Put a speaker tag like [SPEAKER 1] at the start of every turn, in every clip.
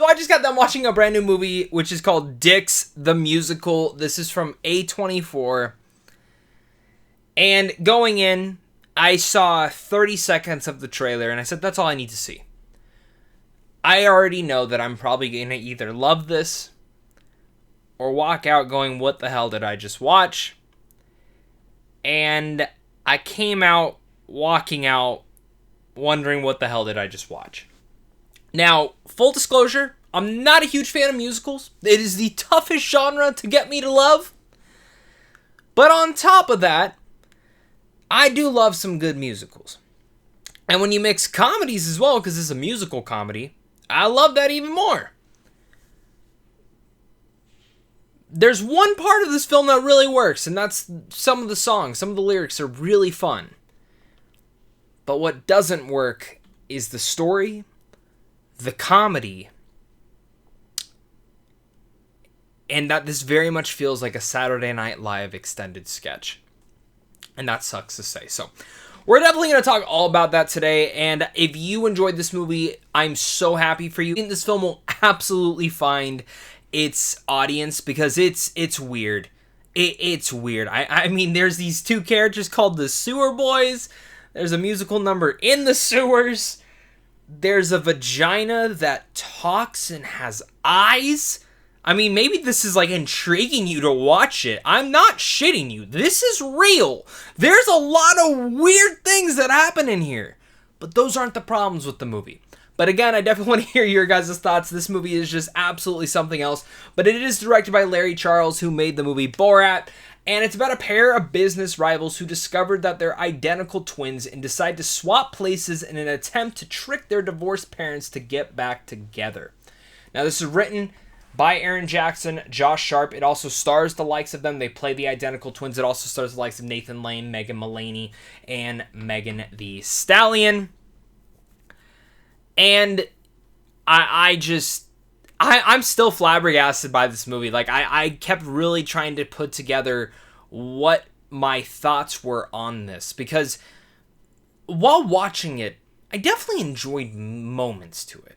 [SPEAKER 1] So I just got done watching a brand new movie, which is called Dicks the Musical. This is from A24. And going in, I saw 30 seconds of the trailer, and I said, that's all I need to see. I already know that I'm probably going to either love this or walk out going, what the hell did I just watch? And I came out, walking out, wondering what the hell did I just watch? Now, full disclosure, I'm not a huge fan of musicals. It is the toughest genre to get me to love. But on top of that, I do love some good musicals. And when you mix comedies as well, because it's a musical comedy, I love that even more. There's one part of this film that really works, and that's some of the songs. Some of the lyrics are really fun. But what doesn't work is the story, the comedy, and that this very much feels like a Saturday Night Live extended sketch. And that sucks to say. So we're definitely going to talk all about that today. And if you enjoyed this movie, I'm so happy for you. I think this film will absolutely find its audience because it's weird. It's weird. I mean, there's these two characters called the Sewer Boys. There's a musical number in the sewers. There's a vagina that talks and has eyes. I mean, maybe this is like intriguing you to watch it. I'm not shitting you. This is real. There's a lot of weird things that happen in here. But those aren't the problems with the movie. But again, I definitely want to hear your guys' thoughts. This movie is just absolutely something else. But it is directed by Larry Charles, who made the movie Borat. And it's about a pair of business rivals who discovered that they're identical twins and decide to swap places in an attempt to trick their divorced parents to get back together. Now, this is written by Aaron Jackson, Josh Sharp. It also stars the likes of them. They play the identical twins. It also stars the likes of Nathan Lane, Megan Mullally, and Megan the Stallion. And I'm still flabbergasted by this movie. Like, I kept really trying to put together what my thoughts were on this. Because while watching it, I definitely enjoyed moments to it.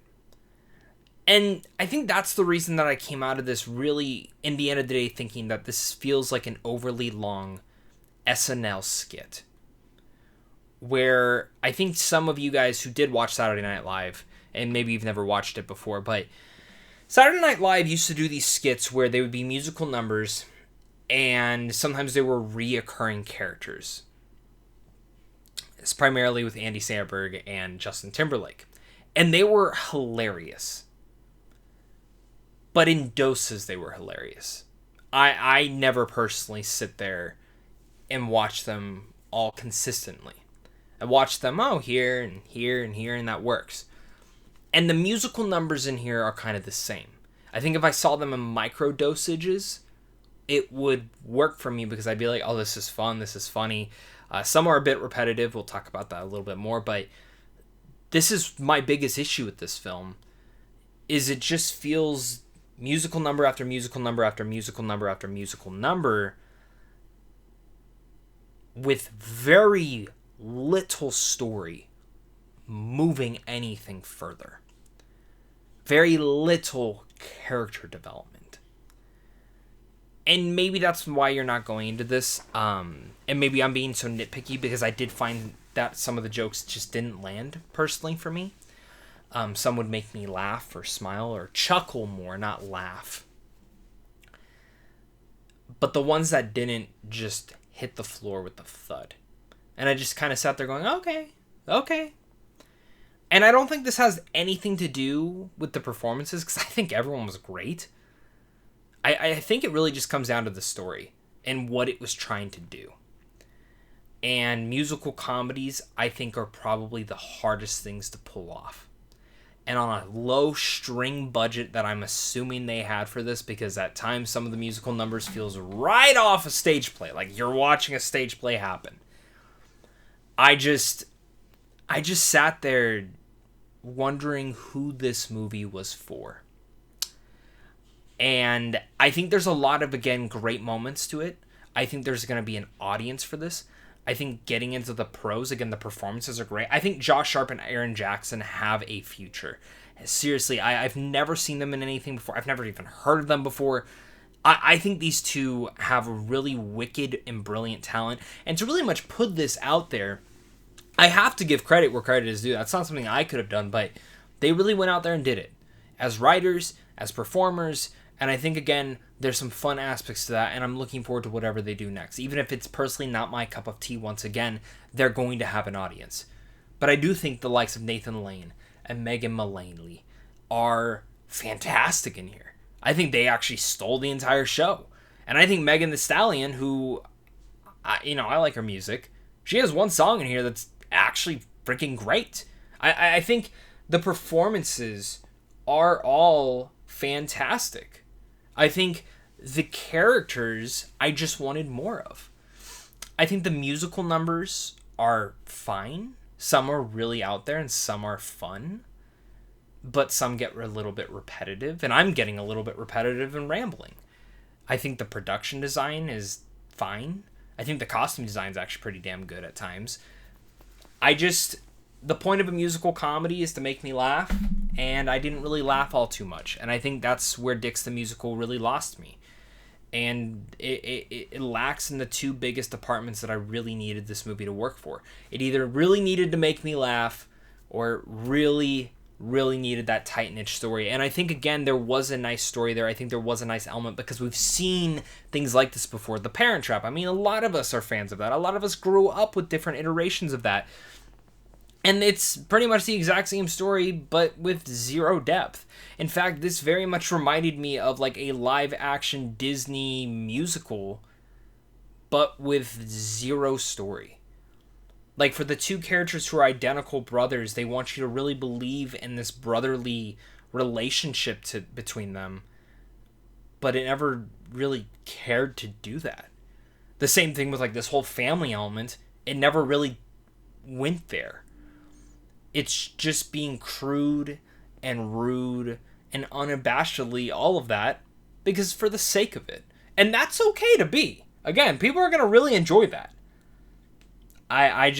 [SPEAKER 1] And I think that's the reason that I came out of this really, in the end of the day, thinking that this feels like an overly long SNL skit. Where I think some of you guys who did watch Saturday Night Live, and maybe you've never watched it before, but Saturday Night Live used to do these skits where they would be musical numbers, and sometimes they were reoccurring characters. It's primarily with Andy Samberg and Justin Timberlake. And they were hilarious. But in doses, they were hilarious. I never personally sit there and watch them all consistently. I watch them, here and here and here, and that works. And the musical numbers in here are kind of the same. I think if I saw them in micro dosages, it would work for me because I'd be like, oh, this is fun, this is funny. Some are a bit repetitive. We'll talk about that a little bit more. But this is my biggest issue with this film, is it just feels musical number after musical number after musical number after musical number with very little story moving anything further. Very little character development. And maybe that's why you're not going into this. And maybe I'm being so nitpicky because I did find that some of the jokes just didn't land personally for me. Some would make me laugh or smile or chuckle more, not laugh. But the ones that didn't just hit the floor with a thud. And I just kind of sat there going, okay. And I don't think this has anything to do with the performances, because I think everyone was great. I think it really just comes down to the story and what it was trying to do. And musical comedies, I think, are probably the hardest things to pull off. And on a low string budget that I'm assuming they had for this, because at times some of the musical numbers feels right off a stage play, like you're watching a stage play happen. I just sat there wondering who this movie was for. And I think there's a lot of, again, great moments to it. I think there's going to be an audience for this. I think getting into the pros, again, the performances are great. I think Josh Sharp and Aaron Jackson have a future. Seriously, I've never seen them in anything before. I've never even heard of them before. I think these two have a really wicked and brilliant talent. And to really much put this out there, I have to give credit where credit is due. That's not something I could have done, but they really went out there and did it. As writers, as performers, and I think, again, there's some fun aspects to that, and I'm looking forward to whatever they do next. Even if it's personally not my cup of tea, once again, they're going to have an audience. But I do think the likes of Nathan Lane and Megan Mullally are fantastic in here. I think they actually stole the entire show. And I think Megan Thee Stallion, who, I like her music, she has one song in here that's actually freaking great. I think the performances are all fantastic. I think the characters I just wanted more of. I think the musical numbers are fine. Some are really out there and some are fun. But some get a little bit repetitive, and I'm getting a little bit repetitive and rambling. I think the production design is fine. I think the costume design is actually pretty damn good at times. The point of a musical comedy is to make me laugh, and I didn't really laugh all too much. And I think that's where Dix the Musical really lost me. And it lacks in the two biggest departments that I really needed this movie to work for. It either really needed to make me laugh, or really needed that tight niche story. And I think, again, there was a nice story there. I think there was a nice element because we've seen things like this before. The Parent Trap. I mean, a lot of us are fans of that. A lot of us grew up with different iterations of that. And it's pretty much the exact same story, but with zero depth. In fact, this very much reminded me of like a live action Disney musical, but with zero story. Like, for the two characters who are identical brothers, they want you to really believe in this brotherly relationship between them. But it never really cared to do that. The same thing with, like, this whole family element. It never really went there. It's just being crude and rude and unabashedly all of that because for the sake of it. And that's okay to be. Again, people are going to really enjoy that. I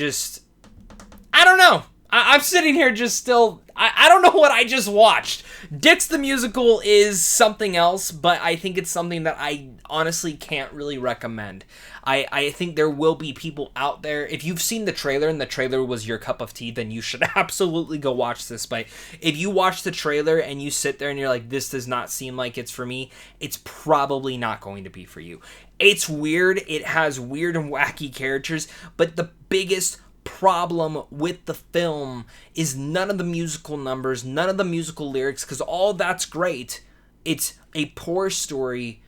[SPEAKER 1] don't know. I'm sitting here just still, I don't know what I just watched. Dix the Musical is something else, but I think it's something that I honestly can't really recommend. I think there will be people out there, if you've seen the trailer and the trailer was your cup of tea, then you should absolutely go watch this. But if you watch the trailer and you sit there and you're like, this does not seem like it's for me, it's probably not going to be for you. It's weird. It has weird and wacky characters, but the biggest problem with the film is none of the musical numbers, none of the musical lyrics, because all that's great. It's a poor story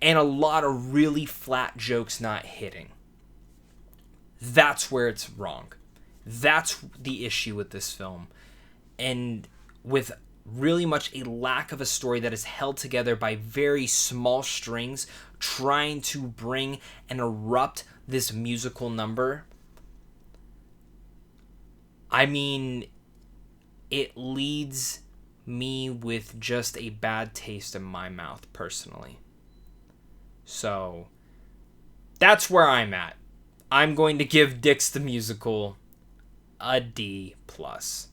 [SPEAKER 1] and a lot of really flat jokes not hitting. That's where it's wrong. That's the issue with this film. And with really much a lack of a story that is held together by very small strings trying to bring and erupt this musical number. I mean, it leads me with just a bad taste in my mouth, personally. So, that's where I'm at. I'm going to give Dix the Musical a D+.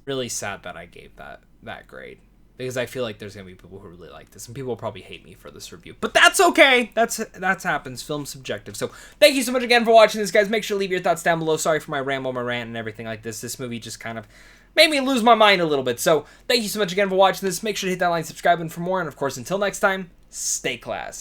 [SPEAKER 1] Really sad that I gave that grade. Because I feel like there's going to be people who really like this. And people will probably hate me for this review. But that's okay. That's happens. Film's subjective. So thank you so much again for watching this, guys. Make sure to leave your thoughts down below. Sorry for my ramble, my rant, and everything like this. This movie just kind of made me lose my mind a little bit. So thank you so much again for watching this. Make sure to hit that like, subscribe, and for more. And of course, until next time, stay classy.